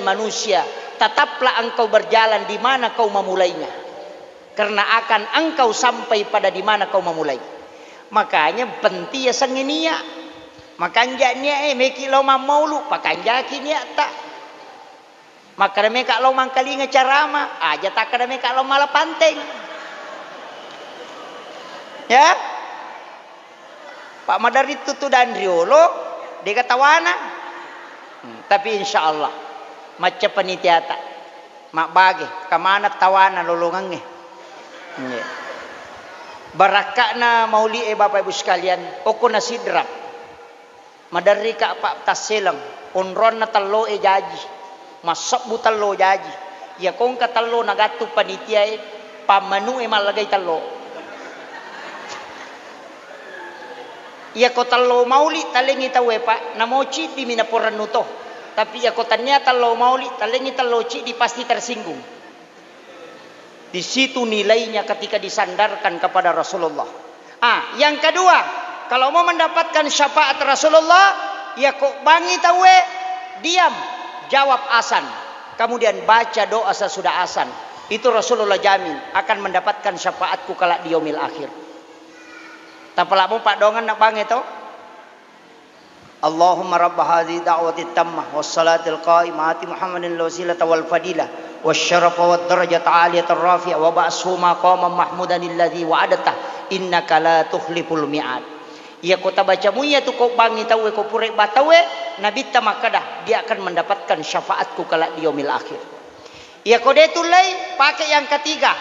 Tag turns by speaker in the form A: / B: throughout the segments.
A: manusia, tetaplah engkau berjalan di mana kau memulainya, karena akan engkau sampai pada di mana kau memulai. Makanya penting ya sanginia, makanya nia meki lo maulu pakanja kinia tak, maka meka lo mangkalinga carama aja tak kada meka lo malah panteng ya. Pak Madari tutu dan riolo dia katawana, tapi insya Allah macam panitia tak mak bagi kamana tawana lolongannya barakakna mauli bapak ibu sekalian oko nasidrak madari ka pak taselang onron na talo jaji masok bu talo jaji ya kong ka talo nagatu panitia pamanu malagay talo ya ko talo mauli talengi tawe pak namochi di minaporan nuto, tapi ya ko tanya talo mauli talengi taloci di pasti tersinggung. Di situ nilainya ketika disandarkan kepada Rasulullah. Yang kedua, kalau mau mendapatkan syafaat Rasulullah, ya kok bangi tawe, diam, jawab asan, kemudian baca doa sesudah asan. Itu Rasulullah jamin akan mendapatkan syafaatku kala di yaumil akhir. Tapalamu pak dongan nak bangi to? Allahumma rabb hadhihi da'wati tammah was salatil qa'imah ati Muhammadin wasilata wal fadilah wasyarafa wad darajat aliyat rafi'ah wa ba'su maqaman mahmudan alladhi wa'adata innaka la tukhliful mi'ad. Ya kota bacamu ya tu kau bangi tawe kau purek batawe nabi tamakadah dia akan mendapatkan syafaatku kala di yaumil akhir. Ya kau detulai pakai yang ketiga,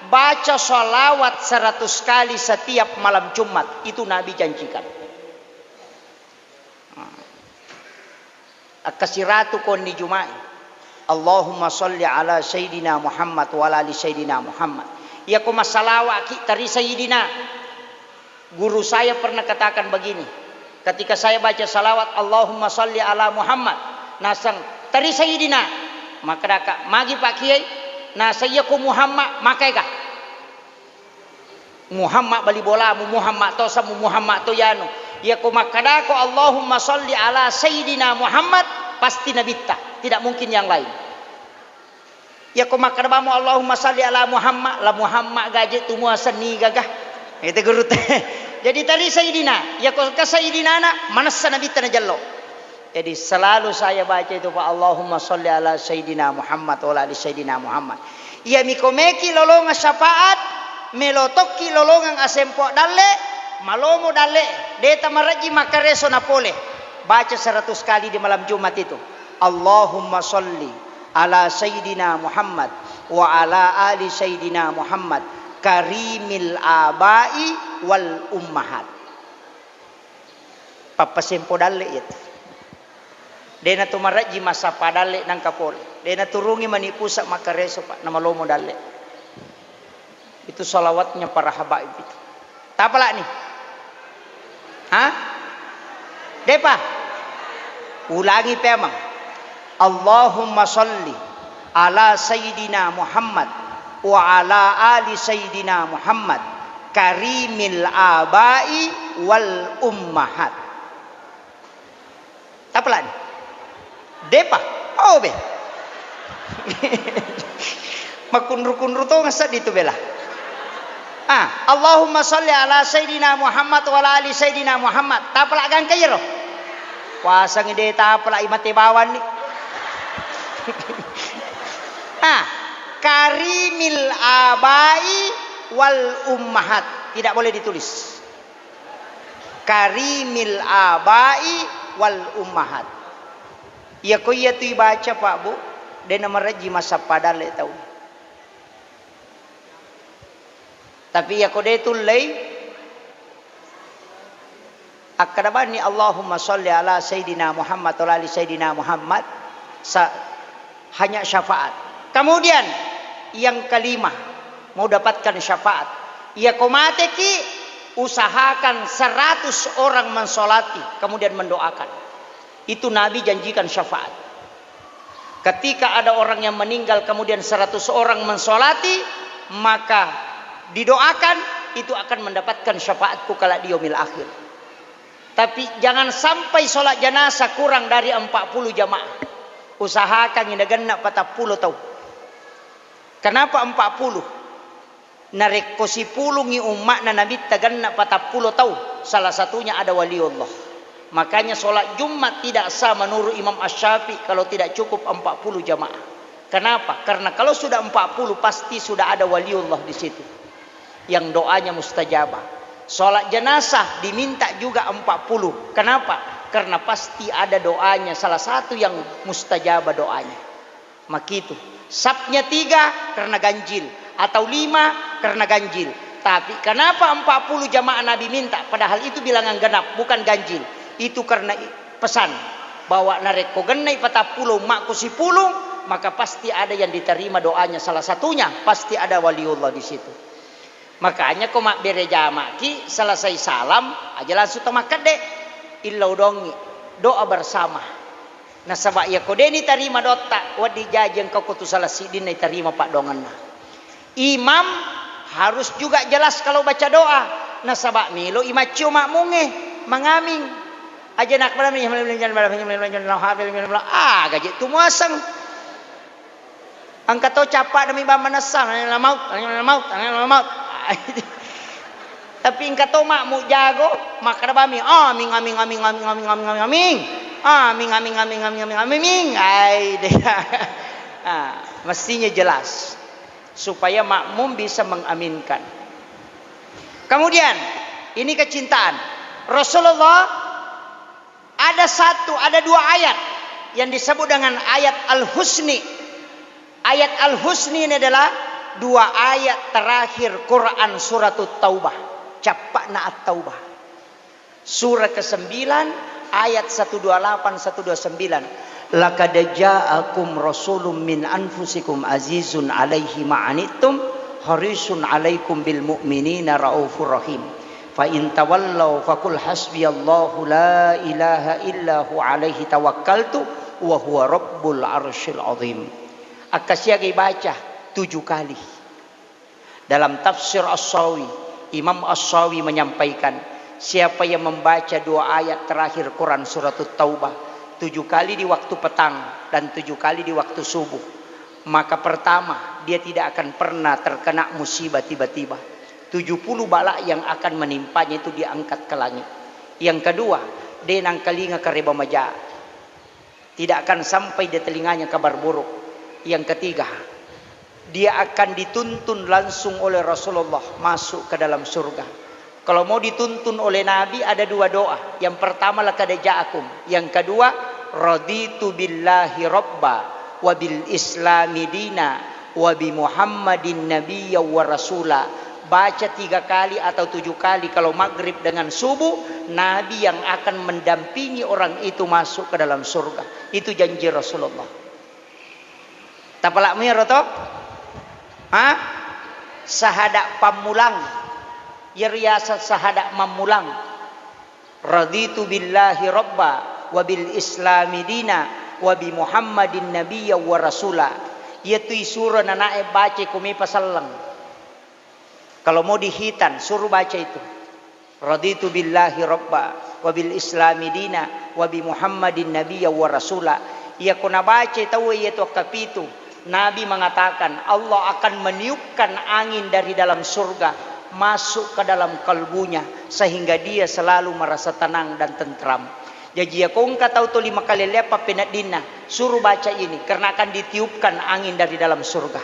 A: baca sholawat 100 kali setiap malam Jumat, itu Nabi janjikan. Akasiratu kon di Jumat. Allahumma salli ala Sayyidina Muhammad wa ala ali Sayyidina Muhammad. Ya ko masalawa ki tari Sayyidina. Guru saya pernah katakan begini. Ketika saya baca salawat Allahumma salli ala Muhammad, nasang tari Sayyidina. Maka daka magi Pak Kiai, nah saya ko Muhammad makai kah? Muhammad bali bola mu Muhammad to samu Muhammad to yano. Ya ko makadako Allahumma salli ala Sayyidina Muhammad pasti nabitta, tidak mungkin yang lain. Ya ko makadabamu Allahumma salli ala Muhammad, la Muhammad gaje tu muasani gagah. Itu guru teh. Jadi tadi Sayyidina, ya ko ka Sayyidina na manassa nabitta na jallo. Jadi selalu saya baca itu Pak Allahumma salli ala Sayyidina Muhammad wa ala ali Sayyidina Muhammad. Ya mikomeki lolonga syafaat, melotoki lolongan asempo dalle, malomo dalle, deta maraji makareso napole. Baca 100 kali di malam Jumat itu. Allahumma salli ala Sayyidina Muhammad wa ala ali Sayyidina Muhammad karimil abai wal ummahat. Papasempo dalle itu. Dena tumaraji masa padale nang kapole. Dena turungi manipusa makareso Pak nama lomo dalle. Itu salawatnya para habaib itu. Tapala nih? Depa? Ulangi pemang. Allahumma salli ala Sayyidina Muhammad wa ala ali Sayyidina Muhammad karimil abai wal ummahat. Tapala nih? Depa? Oh be. Makunru-kunru to ngasad itu bela. Allahumma salli ala Sayyidina Muhammad wa ala ali Sayyidina Muhammad. Tapala gang kayro. Pasang ide tapala imate bawan ni. Karimil abai wal ummahat. Tidak boleh ditulis. Karimil abai wal ummahat. Ya ko iya tu baca Pak Bu. Dena maraji masa padale tahu. Tapi ya ko detulai akadabani Allahumma salli ala Sayyidina Muhammad wa ali Sayyidina Muhammad hanya syafaat. Kemudian yang kelima mau dapatkan syafaat. Ya ko mate ki usahakan 100 orang mensolati kemudian mendoakan. Itu Nabi janjikan syafaat. Ketika ada orang yang meninggal kemudian 100 orang mensolati, maka didoakan itu akan mendapatkan syafaatku kala di yaumil akhir. Tapi jangan sampai sholat jenazah kurang dari 40 jamaah. Usahakan indaganna 40 tahun. Kenapa 40? Narek ko si pulungi umat na nabi taganna 40 tahun. Salah satunya ada waliullah. Makanya sholat Jumat tidak sah menurut Imam Asy-Syafi'i kalau tidak cukup 40 jamaah. Kenapa? Karena kalau sudah 40 pasti sudah ada waliullah di situ. Yang doanya mustajabah. Sholat jenazah diminta juga 40. Kenapa? Karena pasti ada doanya. Salah satu yang mustajabah doanya. Makitu. Sabnya 3 karena ganjil. Atau 5 karena ganjil. Tapi kenapa 40 jamaah Nabi minta? Padahal itu bilangan genap, bukan ganjil. Itu karena pesan. Bahwa nareko genai 40 makku si pulung. Maka pasti ada yang diterima doanya. Salah satunya pasti ada waliullah di situ. Makanya kau mak bereja maki selesai salam aja langsung temakat dek illau dongi doa bersama. Nah sebab ya kau deni terima doa wadi jajeng kau kutu salah sidin terima pak dongan. Imam harus juga jelas kalau baca doa. Nah sebab milo imacio makmunge mengaming aja nak malam gaji tu muasang. Angkat to capak demi bamanasang maut. Tapi engkau tahu mak mu jago maka bami amin ai dia mestinya jelas supaya makmum bisa mengaminkan. Kemudian ini kecintaan Rasulullah ada 2 ayat yang disebut dengan ayat Al-Husni. Ayat Al-Husni ini adalah 2 ayat terakhir Quran surat Taubah. Capakna At-Taubah. Surah ke-9 ayat 128 129. Laqad ja'akum rasulun min anfusikum azizun 'alaihi ma'anittum harisun 'alaikum bil mu'minina raufur rahim. Fa in tawallaw faqul hasbiyallahu la ilaha illahu 'alaihi tawakkaltu wa huwa rabbul arsyil 'azim. Akasiagi baca 7 kali. Dalam tafsir As-Sawi, Imam As-Sawi menyampaikan, siapa yang membaca 2 ayat terakhir Quran surat Taubah 7 kali di waktu petang dan 7 kali di waktu subuh, maka pertama dia tidak akan pernah terkena musibah tiba-tiba. 70 bala yang akan menimpanya itu diangkat ke langit. Yang kedua, dia nang kalinga kareba maja. Tidak akan sampai di telinganya kabar buruk. Yang ketiga, dia akan dituntun langsung oleh Rasulullah masuk ke dalam surga. Kalau mau dituntun oleh Nabi ada 2 doa. Yang pertama laqad ja'akum. Yang kedua raditu billahi rabba wa bil islami dina wa bi Muhammadin nabiyya wa rasula. Baca 3 kali atau 7 kali kalau maghrib dengan subuh. Nabi yang akan mendampingi orang itu masuk ke dalam surga. Itu janji Rasulullah. Tapalak miroto? Sahadak pamulang ya riasat sahadak mamulang. Raditu billahi rabba wa bil islami dina wa bi Muhammadin nabiyya wa rasula. Yaitu surah nanae baca kumi pasallang. Kalau mau dihitan suruh baca itu. Raditu billahi rabba wa bil islami dina wa bi Muhammadin nabiyya wa rasula. Ya kuna baca tahu yaitu kapitu. Nabi mengatakan Allah akan meniupkan angin dari dalam surga masuk ke dalam kalbunya sehingga dia selalu merasa tenang dan tentram. Jadi ya kau engkau tahu tu 5 kali lepa penat dina suruh baca ini karena akan ditiupkan angin dari dalam surga.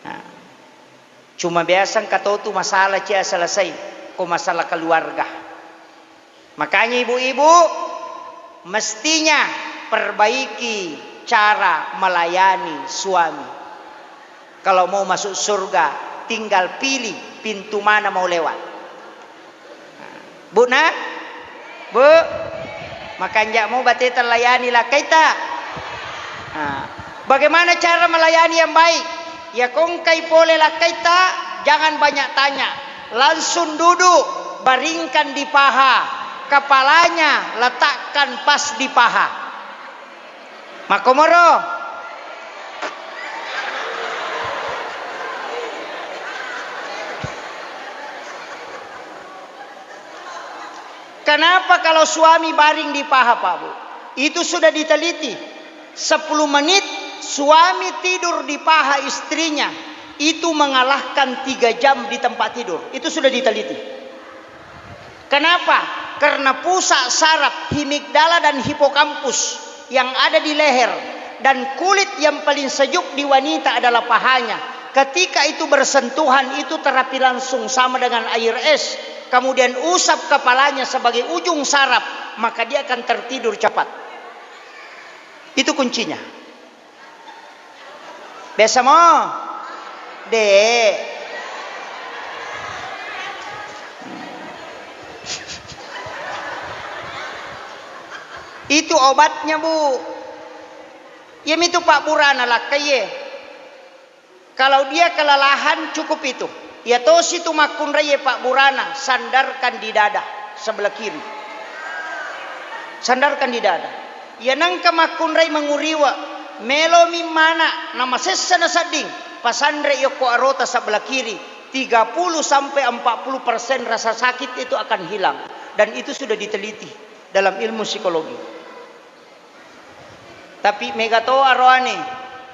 A: Nah, cuma biasa engkau tahu tu masalah cia selesai, kau masalah keluarga. Makanya ibu-ibu mestinya perbaiki cara melayani suami. Kalau mau masuk surga tinggal pilih pintu mana mau lewat. Bu nak? Bu, makan jak mau bate terlayani lah kita. Bagaimana cara melayani yang baik? Ya kongkai boleh lah kita, jangan banyak tanya. Langsung duduk, baringkan di paha, kepalanya letakkan pas di paha. Makomoro. Kenapa kalau suami baring di paha Pak Bu? Itu sudah diteliti. menit suami tidur di paha istrinya itu mengalahkan 3 jam di tempat tidur. Itu sudah diteliti. Kenapa? Karena pusat saraf hemigdala dan hipokampus yang ada di leher dan kulit yang paling sejuk di wanita adalah pahanya. Ketika itu bersentuhan, itu terapi langsung sama dengan air es. Kemudian usap kepalanya sebagai ujung saraf, maka dia akan tertidur cepat. Itu kuncinya. Biasa mau? Dek. Itu obatnya, Bu. Ya itu Pak Burana lah kaye. Kalau dia kelelahan cukup itu. Ya tos itu makun raya Pak Burana, sandarkan di dada sebelah kiri. Sandarkan di dada. Ya nangka makun raya menguriwa. Melo mimana nama sesana sading. Pasandre yoko arota sebelah kiri. 30 sampai 40% rasa sakit itu akan hilang. Dan itu sudah diteliti dalam ilmu psikologi. Tapi megato aroane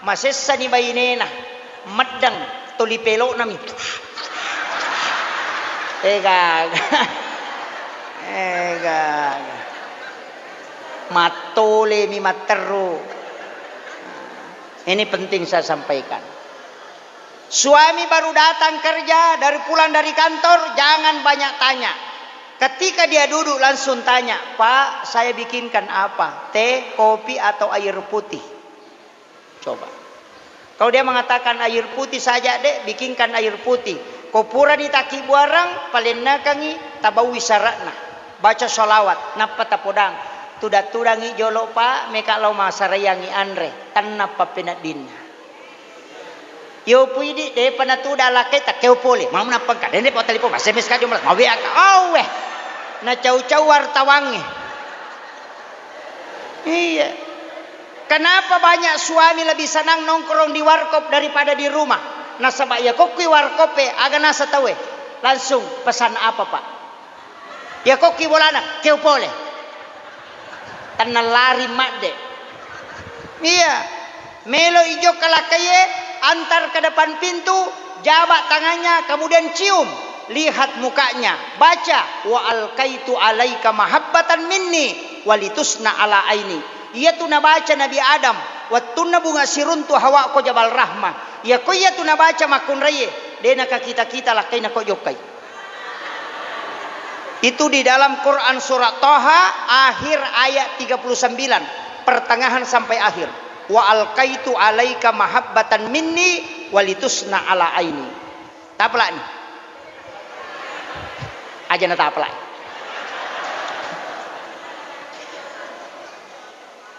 A: masessa ni bayinena maddang tolipelo nami. Ega. Matole mi materu. Ini penting saya sampaikan. Suami baru datang kerja, pulang dari kantor, jangan banyak tanya. Ketika dia duduk langsung tanya, Pak, saya bikinkan apa? Teh, kopi, atau air putih? Coba. Kalau dia mengatakan air putih saja, Dek, bikinkan air putih. Kopura ditaki buarang, paling nakangi, tabawi saratna. Baca sholawat, napa tapodang. Tudat-tudangi jolo Pak, meka lau masarayangi andre. Tanapa penadina. Yo puidi, de panatuda lakay, takeo pole. Mau napang ka, dende po talipo, masemes ka, diumalas, mawiak ka. Oh, na caw-caw wartawangi. Iya. Kenapa banyak suami lebih senang nongkrong di warkop daripada di rumah? Nasabak ya koki warkope aga nasa tawe. Langsung pesan apa Pak? Ya koki bolana keu pole. Tanah lari makde. Iya. Melo ijo kalakaye antar ke depan pintu, jabat tangannya kemudian cium. Lihat mukanya, baca wa alqaitu alaika mahabbatan minni walitusna ala aini. Ia tu nabaca Nabi Adam, wattunna bunga siruntu hawa ko jabal rahmah. Ya ko ia tu nabaca makun raye, dena ka kita lakai na ko jokai. Itu di dalam Quran surat Toha akhir ayat 39, pertengahan sampai akhir. Wa alqaitu alaika mahabbatan minni walitusna ala aini. Tapla ni. Aja na tapla.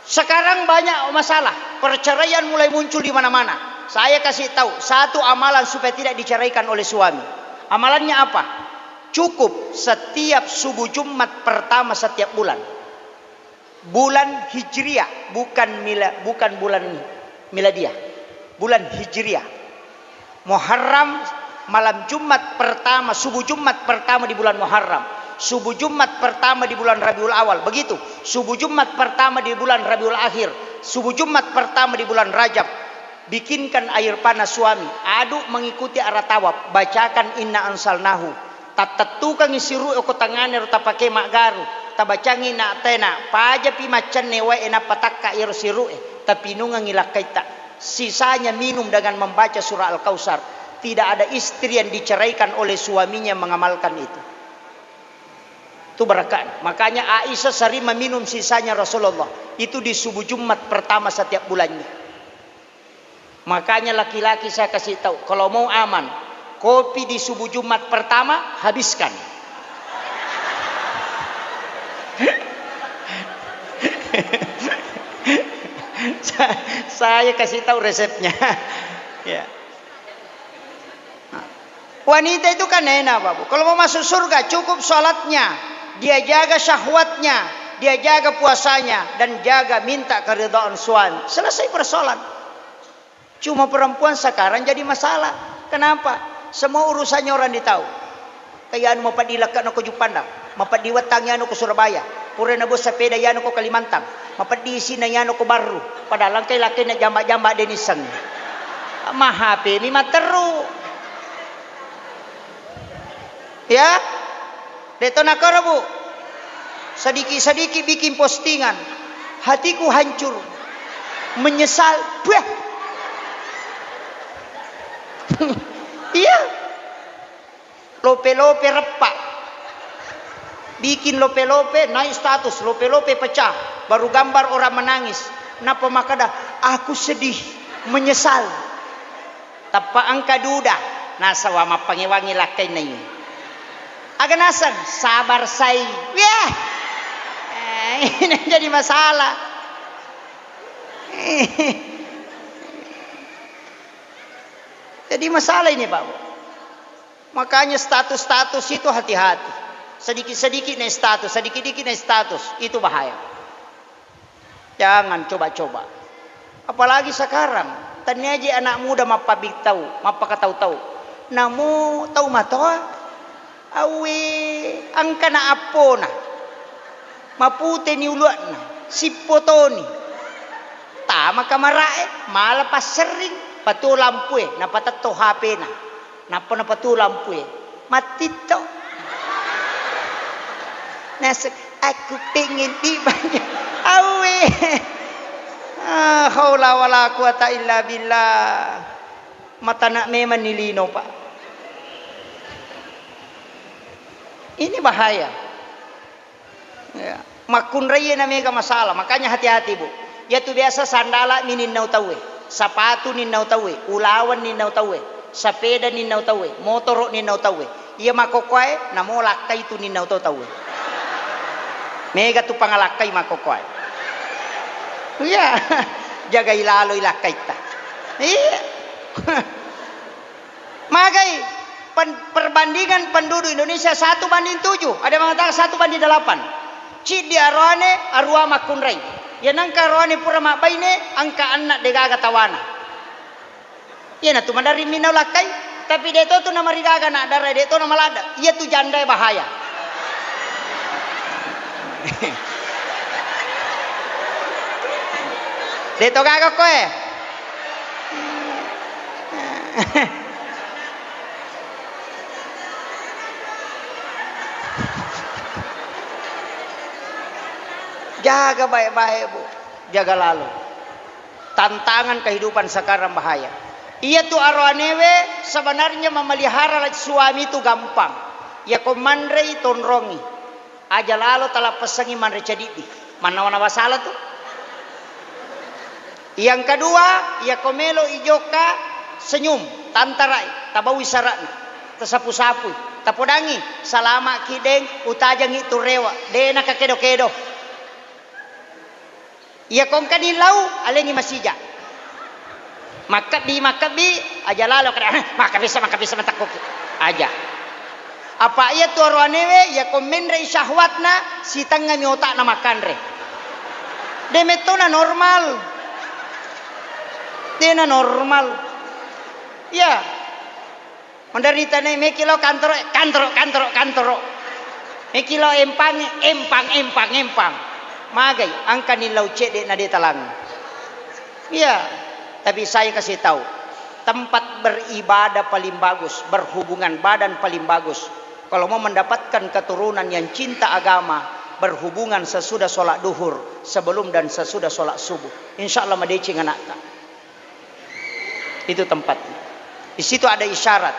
A: Sekarang banyak masalah, perceraian mulai muncul di mana-mana. Saya kasih tahu satu amalan supaya tidak diceraikan oleh suami. Amalannya apa? Cukup setiap subuh Jumat pertama setiap bulan. Bulan Hijriah, bukan bulan miladiah. Bulan Hijriah. Muharram malam Jumat pertama, subuh Jumat pertama di bulan Muharram. Subuh Jumat pertama di bulan Rabiul Awal. Begitu. Subuh Jumat pertama di bulan Rabiul Akhir. Subuh Jumat pertama di bulan Rajab. Bikinkan air panas suami. Aduk mengikuti arah tawab. Bacakan inna ansalnahu. Tatetukan isiru eko tangane rota pakai magaru. Tabacangi na tena. Paja pi macan newa ena patakka ir siru tapi nungang ilakaita. Sisanya minum dengan membaca surah Al-Kausar. Tidak ada istri yang diceraikan oleh suaminya mengamalkan itu. Itu berkah. Makanya Aisyah sering meminum sisanya Rasulullah. Itu di subuh Jumat pertama setiap bulannya. Makanya laki-laki saya kasih tahu, kalau mau aman, kopi di subuh Jumat pertama habiskan. Saya kasih tahu resepnya. Ya. Wanita itu kan enak, Bapak. Kalau mau masuk surga cukup sholatnya, dia jaga syahwatnya, dia jaga puasanya, dan jaga minta keridhaan suami. Selesai persoalan. Cuma perempuan sekarang jadi masalah. Kenapa? Semua urusannya orang ditahu. Kayak anu mapat dilakat no ke Jupanda, mapat diwatangnya no ke Surabaya. pura na bos sepeda yano ko Kalimantan. Mapadisi na yano ko baru. Padahal laki-laki na jamba-jamba denisan. Mahape mi materu. Ya. Deto na ko bu. Sedikit-sedikit bikin postingan. Hatiku hancur. Menyesal. Buah. Iya. Lope-lope repak. Bikin lope-lope naik status, lope-lope pecah. Baru gambar orang menangis. Napa makada? Aku sedih, menyesal. Tapa angka duda. Nasa wama pangewangi lakai na yun. Aga nasan, sabar say. Yeah. Ini jadi masalah. Jadi masalah ini Pak. Makanya status-status itu hati-hati. Sedikit-sedikit naik status, sedikit-sedikit naik status. Itu bahaya. Jangan coba-coba. Apalagi sekarang. Tanya aja anak muda mapabik tahu. Mapa tahu-tahu. Namu tahu matoa. Awe. Angka na apo na. Mapute ni uluan na. Sipotoni. Tama kamarae. Malapas sering. Patu lampu napatato HP na. Napa patu lampu matito. Nasa aku pengen di banyak. Awe. Haula wala quwata illa billah. Mata nak memang nilino Pak. Ini bahaya. Ya. Makun raya na mega masalah. Makanya hati-hati Bu. Ya tu biasa sandala ninau tahu. Sepatu ninau tahu. Ulawan ninau tahu. Sepeda ninau tahu, motor ninau tahu. Iya makokoy, namo lakai tu ninau tahu. Mega tu pangalakai makokoy. Iya, jaga ilalo ilakai ta. Iya. Magai perbandingan penduduk Indonesia 1:7. Ada yang mengatakan 1:8. Cid di arwane arwa makunrai. Ya nangka arwane pura mabaine angka anak degaga tawana. Ya na tu mandari minau lakai, tapi dia tu nama rigaga nak darah dia tu nama lada. Ia tu janda bahaya. Dia tu gaga koe. Jaga baik-baik Bu, jaga lalu. Tantangan kehidupan sekarang bahaya. Ia tu arwanewe sebenarnya memelihara suami itu gampang. Ya komandrei tonrongi. Aja lalu telah pesangi mandre cedidi. Mana-mana masalah tu. Yang kedua, ya komelo ijoka senyum, tantarai, tabawi saratna, tersapu-sapu, tapodangi, salama kideng, utajang itu rewa, dena kakedo-kedo. Ya kong kanilau alengi masija. Makabi aja lalu kada makabisa matakuk aja. Apa ia tu arwanewe ya komendre syahwatna si tanga mi otak na makanre. Demetona normal. Dena normal. Ya. Menderita ne mekilo kantor. Mekilo empang. Magai angka nilau cede na de talang. Ya. Tapi saya kasih tahu, tempat beribadah paling bagus, berhubungan badan paling bagus. Kalau mau mendapatkan keturunan yang cinta agama, berhubungan sesudah sholat duhur, sebelum dan sesudah sholat subuh. Insya Allah madeci nganakta. Itu tempatnya. Di situ ada isyarat.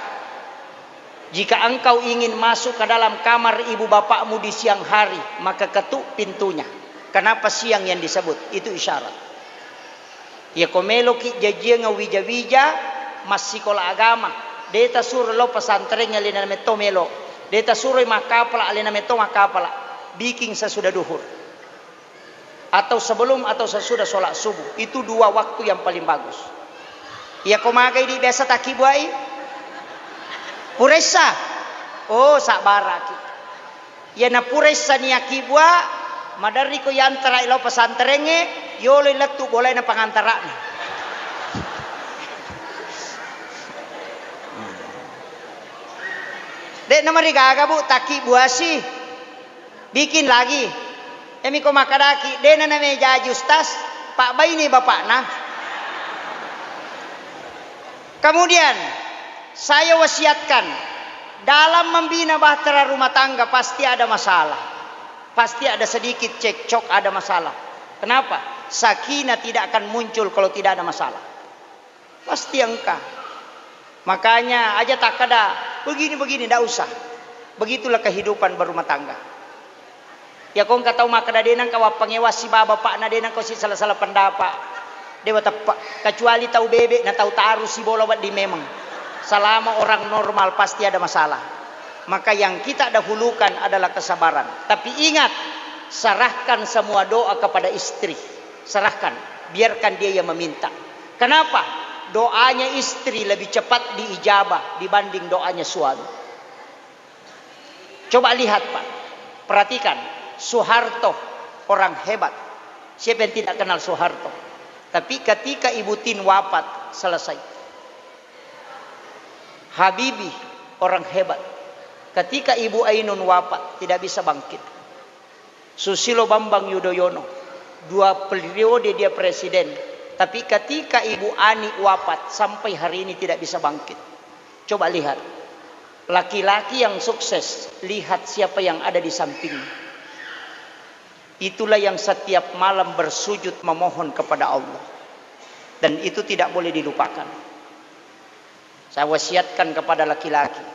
A: Jika engkau ingin masuk ke dalam kamar ibu bapakmu di siang hari, maka ketuk pintunya. Kenapa siang yang disebut? Itu isyarat. Ya komelo ki jajia ngawija-wija masih kola agama. Deta suruh lo pesantren alina meto melo. Deta suruh makapala alina meto makapala. Bikin sesudah duhur. Atau sebelum atau sesudah sholat subuh. Itu dua waktu yang paling bagus. Ya komagai di biasa takibuai. Puresa. Oh sakbaraki. Ya na puresa ni akibua. Madari ko yan tara ilo pesantrennya. Yolo letu boleh na pangantara. Dek nama rigaga Bu taki buasi. Bikin lagi. Emi ko makadaki, dena na may jaji ustaz, pak bay ni bapak na. Kemudian saya wasiatkan, dalam membina bahtera rumah tangga pasti ada masalah. Pasti ada sedikit cekcok, ada masalah. Kenapa? Sakinah tidak akan muncul kalau tidak ada masalah. Pasti engkau. Makanya aja tak ada begini-begini, tidak usah. Begitulah kehidupan berumah tangga. Ya kau nggak tahu maka denang kau pengewasi bapak na denang kau si salah-salah pendapat. Dewa tepak kecuali tahu bebek na tahu taruh si bola buat di memang. Selama orang normal pasti ada masalah. Maka yang kita dahulukan adalah kesabaran. Tapi ingat, serahkan semua doa kepada istri. Serahkan, biarkan dia yang meminta. Kenapa? Doanya istri lebih cepat diijabah dibanding doanya suami. Coba lihat Pak, perhatikan. Soeharto orang hebat. Siapa yang tidak kenal Soeharto? Tapi ketika Ibu Tin wafat, selesai. Habibie orang hebat. Ketika Ibu Ainun wafat, tidak bisa bangkit. Susilo Bambang Yudhoyono, 2 periode dia presiden. Tapi ketika Ibu Ani wafat, sampai hari ini tidak bisa bangkit. Coba lihat. Laki-laki yang sukses, lihat siapa yang ada di sampingnya. Itulah yang setiap malam bersujud memohon kepada Allah. Dan itu tidak boleh dilupakan. Saya wasiatkan kepada laki-laki,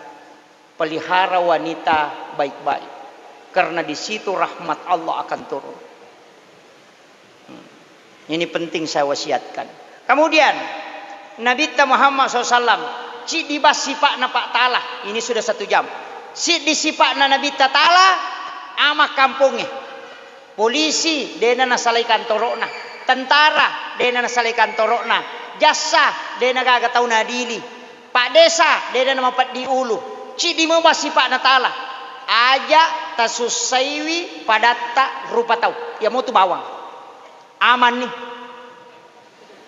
A: pelihara wanita baik-baik. Karena di situ rahmat Allah akan turun. Ini penting saya wasiatkan. Kemudian Nabi Muhammad SAW, si dibas sipak na Pak Ta'ala. Ini sudah 1 jam. Si disipak na Nabi Ta'ala, ama kampungnya. Polisi dena nasalay kantorokna, tentara dena nasalay kantorokna, jasa dena gagatau na dili, pak desa dena namapat di ulu, ci di mo si pak natala, aja tasusaywi padatta rupa tau, ya mau tu bawang, aman nih,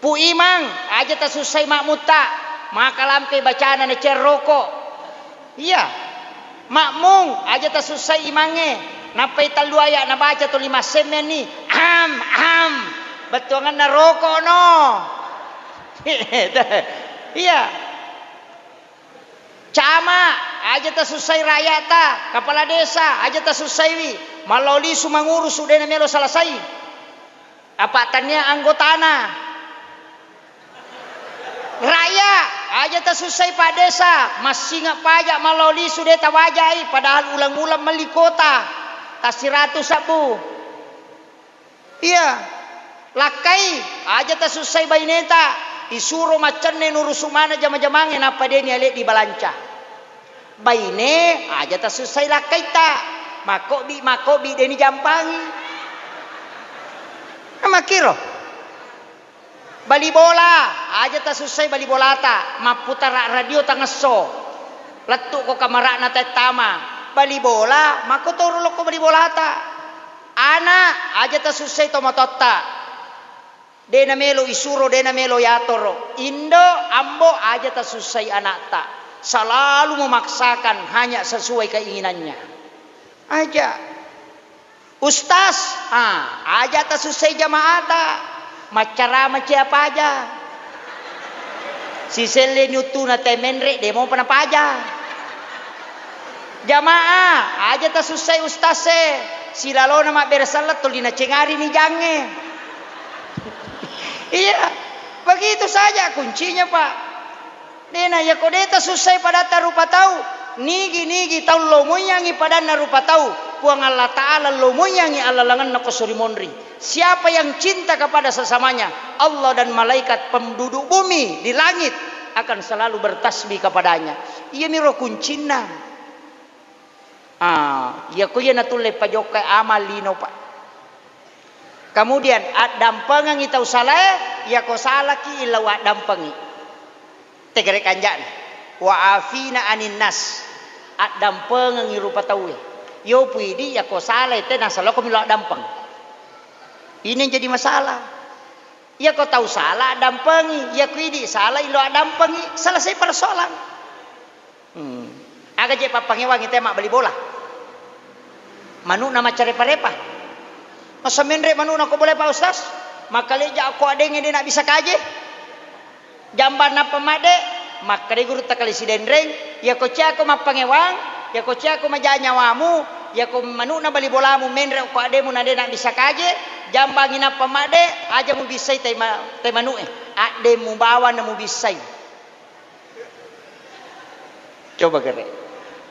A: pu imang aja tasusay makmuta, maka lampe bacaan na cerroko, iya, makmung aja tasusay imange. Napay taluaya na baca to 5 semen ni betuangan na rokok no. Iya. Cama aja ta susay rayata, kepala desa aja ta susay wi. Maloli sumangurus sudah na melo salasay. Apa tanya anggotana. Raya aja ta susay pa desa, masinga pajak maloli sudah tawajai padahal ulang-ulang malikota. Tasiratu sabu. Iya. Lakai aja ta susay baineta. Isuro macan ne nurusumana jama-jamange napa dia ni alit di balanca. Baine aja ta susay lakai ta. Makobi deni jampangi. Amakiro. Bali bola aja ta susay bali bolata. Maputar radio tangeso. Letuk ko kamara na tama. Bali bola, mako toro ko bali bola ta. Ana aja ta susay tomatotta. Dena melo isuro dena melo yatoro. Indo ambo aja ta susay anak ta. Selalu memaksakan hanya sesuai keinginannya. Aja. Ustaz, aja ta susay jamaata. Macara apa aja. Si sele nyutu na temenre demo panapa aja. Jamaah aja ta susay ustase silalo na mabersalat tuli na cengari ni jange. Iya, begitu saja kuncinya Pak. Dena ya kodeta susay pada tarupa tahu nigi tahu lomoyangi pada narupa tahu puang Allah Ta'ala lomoyangi Allah langan na kosurimonri. Siapa yang cinta kepada sesamanya, Allah dan malaikat penduduk bumi di langit akan selalu bertasbih kepadanya. Iya miro kuncina. Ya kuya natulay pajokai amal lino Pak. Kemudian dampangan itaw salah ya ko salaki ilawa dampangi. Tegrek anjan. Wa afina anin nas. Dampangan irupa tawe. Yo puidi ya ko salah ite nasalo ko milo dampang. Ini yang jadi masalah. Ya ko tahu salah dampangi, ya kuidi salah ilo dampangi, selesai persoalan. Aga je papangewangi tema beli bola. Manu nama carepa-repa. Masa menrek manuna ko boleh Pak Ustaz? Maka leja aku adenge dia nak bisa kaje. Jamban apa made? Maka dia guru takali si dendreng. Ya ko cia ko mapangewang. Ya ko cia ko majanya wamu. Ya ko manuna bali bolamu menrek ko ademu na dia nak bisa kaje. Jambangin apa made? Aja mu bisai tay manu ademu bawa na mu bisai. Coba kere.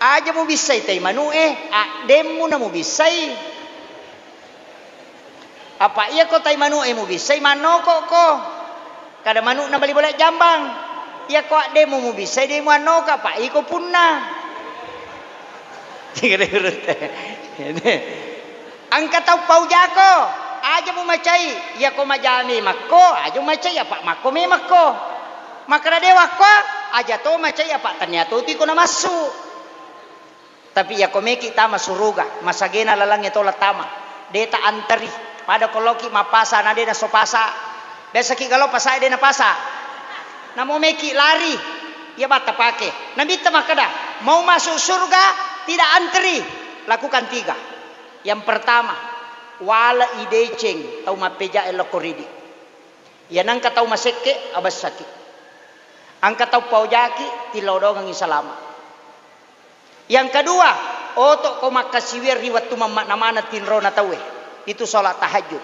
A: Aja mu bisai tay manu ademu na mu bisai. Apa iya ko tay manu mo bisay manoko ko. Kada manu na bali boleh jambang. Iya ko ade mo bisay de mo ano ka pa iko punna. Ang kataw pau jako. Aja mo macay. Iya ko majami makko. Aja macay apa makko me makko. Makara dewa ko. Aja to macay apa ternyata ti ko na masuk. Tapi iya ko me kita masuruga. Masagena lalang ito latama. Deta antari. Pada koloki mapasa na de na sopasa. Besa ki kalau pasa de na pasa. Na mau meki lari. Ya bata pake. Nabita makada. Mau masuk surga tidak antri. Lakukan 3. Yang pertama, wala ideceng tau mapeja elokoridi. Yan ang katau maseke abas sakit. Ang katau paujaki tilodongang isalama. Yang kedua, oto ko makasiwir riwat tumama namana tinro na tawe. Itu sholat tahajud.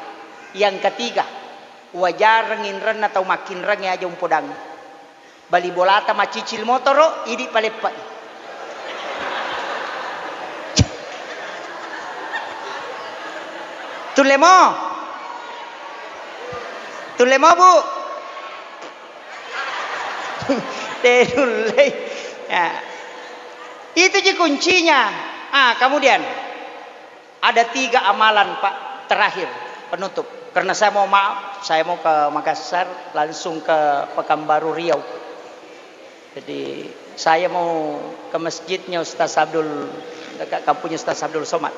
A: Yang ketiga, wajar rengin atau makin reng aja umpodang. Bali bolata macicil motoro, idi palepat. Tulemo bu. Tenulai. Ya. Itu je kuncinya. Kemudian ada 3 amalan Pak. Terakhir penutup karena saya mau maaf, saya mau ke Makassar langsung ke Pekanbaru Riau. Jadi saya mau ke masjidnya Ustaz Abdul, dekat kampungnya Ustaz Abdul Somad,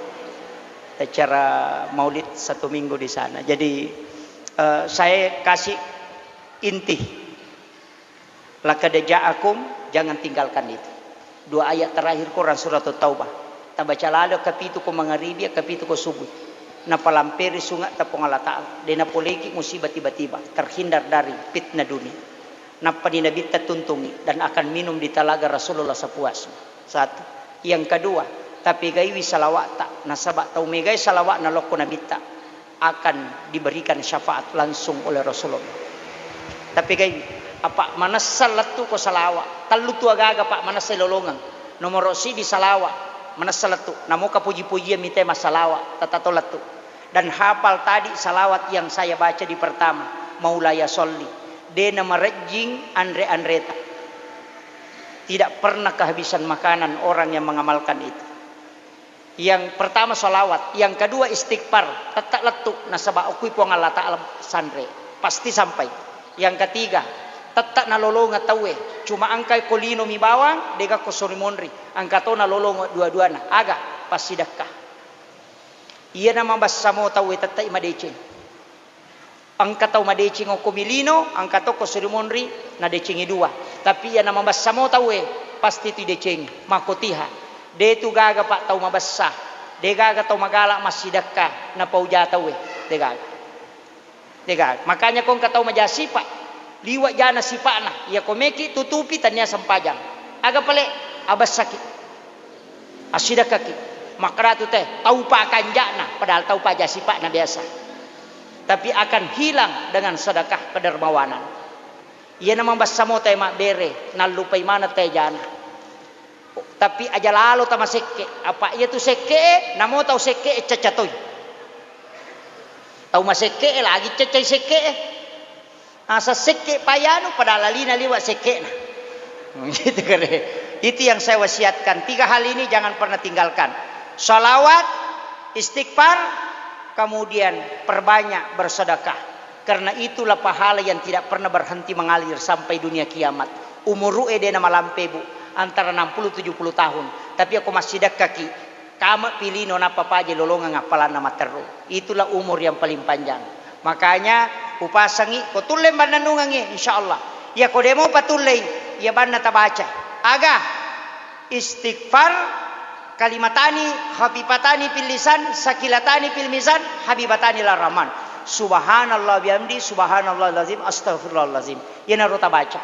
A: acara maulid 1 minggu di sana. Jadi saya kasih inti, laqad ja'akum, jangan tinggalkan itu. 2 ayat terakhir Quran surat Taubah. Tabaca lalu kapitu ko mangaribi, kapitu ko subuh. Na palampiri sungat tapong Allah Ta'ala. Di na poliki musibah tiba-tiba. Terhindar dari fitnah dunia. Na paninabita tuntungi. Dan akan minum di talaga Rasulullah sepuasnya. 1. Yang kedua. Tapi gaywi salawat tak. Nasabak tau megay salawat na loko nabita. Akan diberikan syafaat langsung oleh Rasulullah. Tapi gaywi. Apa manasal latu ko salawat. Talutu agaga pak manasal lolongan. Nomor si di salawat. Manasal latu. Namo ka puji-pujian minta masalawat. Tatato latu. Dan hafal tadi salawat yang saya baca di pertama. Maulaya Solli. Dena merejing Andre Andreta. Tidak pernah kehabisan makanan orang yang mengamalkan itu. Yang pertama salawat. Yang kedua istighfar. Tetap letuk. Nasabak ukui puang Allah Ta'ala sandre. Pasti sampai. Yang ketiga. Tetap nalolong ngatawe. Cuma angkai kolino mi bawang. Dega kosori monri. Angkato nalolong dua-duana. Aga. Pasti dekah. Iya nama basamo tawe tetap imadecing. Angkatau madecing o komilino. Angkato kosori monri. Na decingi 2. Tapi iya nama basamo tawe. Pasti tu decing. Makotiha. De tu gaga pak tau mabasah. De gaga tau magalak masih dekah. Na pauja tawe. De gaga. De gaga. Makanya kong katau majasi pak. Liwat jana sipana. Ya komeki tutupi tanya sampajang. Aga pale abas sakit. Asida kaki. Makratu teh tau pa kanjana. Padahal tau pa jasipana biasa. Tapi akan hilang dengan sedekah kedermawanan. Ia nama basamo teh mak bere. Nalupai mana teh jana. Tapi aja lalu tama seke. Apa ia tu seke? Namo tau seke cacatoy. Tau maseke lagi cacay seke. Asa seke payano pada lalina liwat seke na. Gitu kare. Itu yang saya wasiatkan. 3 hal ini jangan pernah tinggalkan. Salawat, istighfar, kemudian perbanyak bersedekah. Karena itulah pahala yang tidak pernah berhenti mengalir sampai dunia kiamat. Umur ru'e nama lampebu antara 60-70 tahun. Tapi aku masih dekaki. Kamu pilih nona papaje lolongan ngapalan nama teru. Itulah umur yang paling panjang. Makanya upasangi ko tulem bananungangi insyaallah. Ya ko demo patulay ya banna tabaca. Aga istighfar kalimatani khafifatani fil lisan sakilatani fil mizan habibatani lir rahman. Subhanallah bihamdi subhanallahil azim astaghfirullahalazim. Yana rota baca.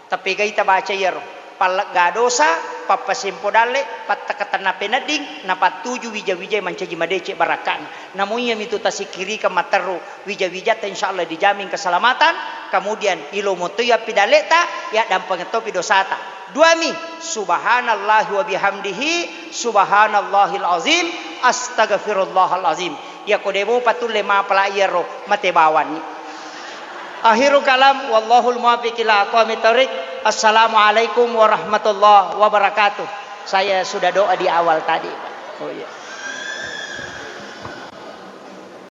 A: Tapi gaita baca yero. Palga dosa papasimpo dale patakatan na penading na patuju wija-wija mancaji madece barakan. Namun yang itu tasikiri ke materu wija-wija insyaallah dijamin keselamatan. Kemudian ilo motoya pidaleta ya dan pengetopi dosata. Dua mi subhanallahi wa bihamdihi subhanallahil azim astaghfirullahal azim. Ya kodebo patul lema pala yero mate bawani. Akhirul kalam wallahul muwaffiq ila aqwamit thoriq. Assalamualaikum warahmatullahi wabarakatuh. Saya sudah doa di awal tadi. Oh iya.